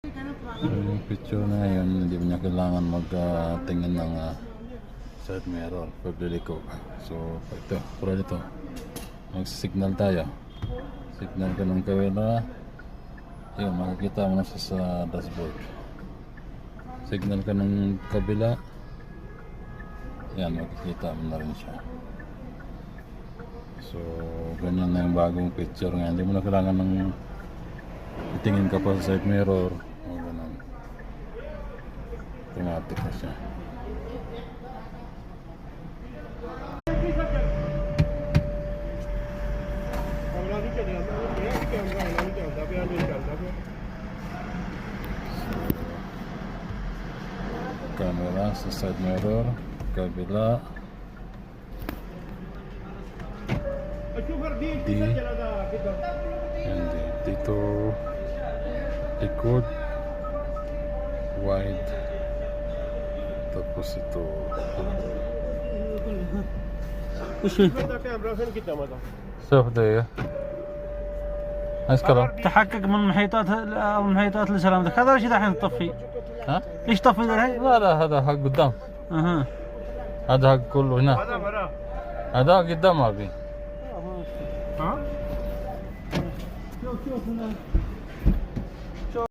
So, yung picture na yun, hindi mo niya kailangan magtingin ng side mirror pag liliko. So, ito, pura dito. Mag-signal tayo. Signal ka ng camera. Yun, makikita mo na siya sa dashboard. Signal ka ng kabila. Yan, makikita mo na rin siya. So, ganyan na yung bagong picture nga. Hindi mo na kailangan ng itingin ka pa sa side mirror. O ganun. Automatic na siya. Camera sa side mirror, kabila. And dito likod wide, tapos ito شوف ده اسكره تحقق من المحيطات اللي سلامتك. هذا ليش دحين تطفي؟ ها؟ ليش تطفي ذا الحين؟ لا هذا حق قدام. اها هذا حق كله هنا. هذا قدام ابي. ها؟ شوف هنا